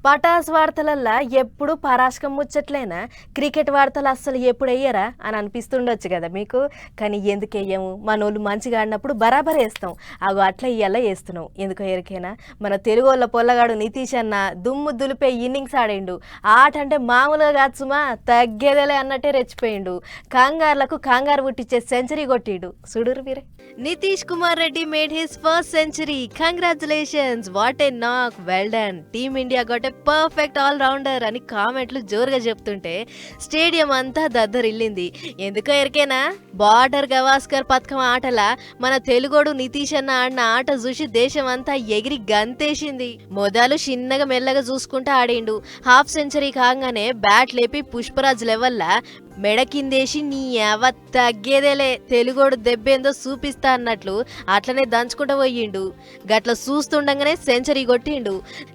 పటాస్ వార్తలల్లా ఎప్పుడు పరాశకం ముచ్చట్లేనా? క్రికెట్ వార్తలు అస్సలు ఎప్పుడు వెయ్యరా అని అనిపిస్తుండొచ్చు కదా మీకు. కానీ ఎందుకు వెయ్యము? మనోళ్ళు మంచిగా ఆడినప్పుడు బరాబర్ వేస్తాం. అగో అట్లా ఇయ్యాల వేస్తున్నాం. ఎందుకో ఎరికేనా? మన తెలుగు వాళ్ళ పొల్లగాడు నితీష్ అన్న దుమ్ము దులిపే ఇన్నింగ్స్ ఆడిండు. ఆట అంటే మామూలుగా కాచుమా, తగ్గేదేలే అన్నట్టే రెచ్చిపోయిండు. కంగారులకు కంగారు పుట్టించే సెంచరీ కొట్టిండు. సుడురు వీరే. Nitish Kumar Reddy made his first century. Congratulations, what a knock, well done. Team India got perfect all rounder అని కామెంట్లు జోరుగా చెప్తుంటే స్టేడియం అంతా దద్దరిల్లింది. ఎందుకో ఎరికేనా? బార్డర్ గవాస్కర్ పథకం ఆటల మన తెలుగోడు నితీష్ అన్న ఆడిన ఆట చూసి దేశం అంతా ఎగిరి గంతేసింది. మొదలు చిన్నగా మెల్లగా చూసుకుంటా ఆడిండు. హాఫ్ సెంచరీ కాగానే బ్యాట్ లేపి పుష్పరాజ్ లెవెల్లా మెడకిందేసి నీ ఎవ తగ్గేదేలే, తెలుగోడు దెబ్బేందో చూపిస్తా అన్నట్లు అట్లనే దంచుకుంటూ పోయిండు. గట్ల చూస్తుండగానే సెంచరీ కొట్టిండు.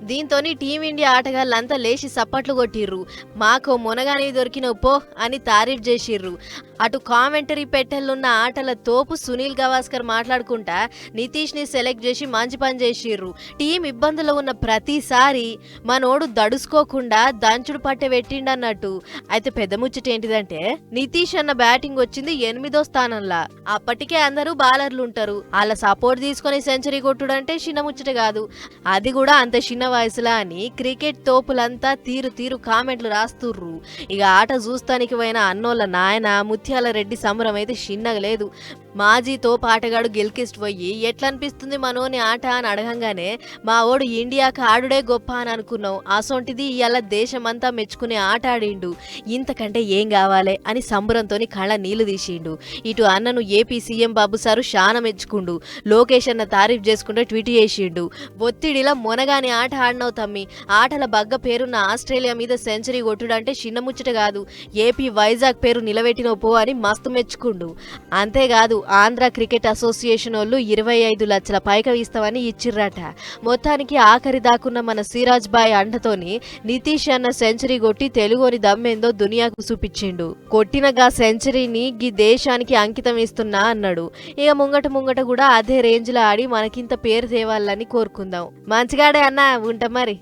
దీంతో టీమిండియా ఆటగాళ్ళంతా లేచి సప్పట్లు కొట్టిర్రు. మాకు మునగాని దొరికిన పో అని తారీఫ్ చేసిర్రు. అటు కామెంటరీ పెట్టెలున్న ఆటల తోపు సునీల్ గవాస్కర్ మాట్లాడుకుంటా నితీష్ ని సెలెక్ట్ చేసి మంచి పని చేసిర్రు. టీం ఇబ్బందులు ఉన్న ప్రతిసారి మనోడు దడుసుకోకుండా దంచుడు పట్టె పెట్టిండన్నట్టు. అయితే పెద్ద ముచ్చట ఏంటిదంటే నితీష్ అన్న బ్యాటింగ్ వచ్చింది 8వ స్థానంలా. అప్పటికే అందరూ బౌలర్లు ఉంటారు, వాళ్ళ సపోర్ట్ తీసుకొని సెంచరీ కొట్టుడంటే చిన్న ముచ్చట కాదు, అది కూడా అంత చిన్న వయసులా అని క్రికెట్ తోపులంతా తీరు తీరు కామెంట్లు రాస్తుర్రు. ఇక ఆట చూస్తానికి పోయిన అన్నోళ్ళ నాయన ముత్యాల రెడ్డి సంబరం అయితే చిన్నగా లేదు. మాజీ తోపు ఆటగాడు గిల్కిస్ట్ పోయి ఎట్లా అనిపిస్తుంది మనోని ఆట అని అడగంగానే మా ఓడు ఇండియాకి ఆడుడే గొప్ప అని అనుకున్నాం, అసొంటిది ఇవాళ దేశమంతా మెచ్చుకునే ఆట ఆడిండు, ఇంతకంటే ఏం కావాలి అని సంబరంతో కళ్ళ నీళ్లు తీసిండు. ఇటు అన్నను ఏపీ సీఎం బాబు సారు శానా మెచ్చుకుండు. లోకేష్ అన్న తారీఫ్ చేసుకుంటే ట్వీట్ చేసిండు. ఒత్తిడిలా మొనగాని ఆట ఆడినవు తమ్మి, ఆటల బగ్గ పేరున్న ఆస్ట్రేలియా మీద సెంచరీ కొట్టుడంటే చిన్న ముచ్చట కాదు, ఏపీ వైజాగ్ పేరు నిలబెట్టినవు పో అని మస్తు మెచ్చుకుండు. అంతేకాదు ఆంధ్ర క్రికెట్ అసోసియేషన్ వాళ్ళు 25 లక్షల పైక ఇస్తామని ఇచ్చిర్రట. మొత్తానికి ఆఖరి దాకున్న మన సిరాజ్ బాయ్ అండతోని నితీష్ అన్న సెంచరీ కొట్టి తెలుగుని దమ్మేందో దునియాకు చూపించిండు. కొట్టినగా సెంచరీని గీ దేశానికి అంకితం ఇస్తున్నా అన్నాడు. ఇక ముంగట కూడా అదే రేంజ్ లో ఆడి మనకింత పేరు తేవాలని కోరుకుందాం. మంచిగాడే అన్న, ఉంటా మరి.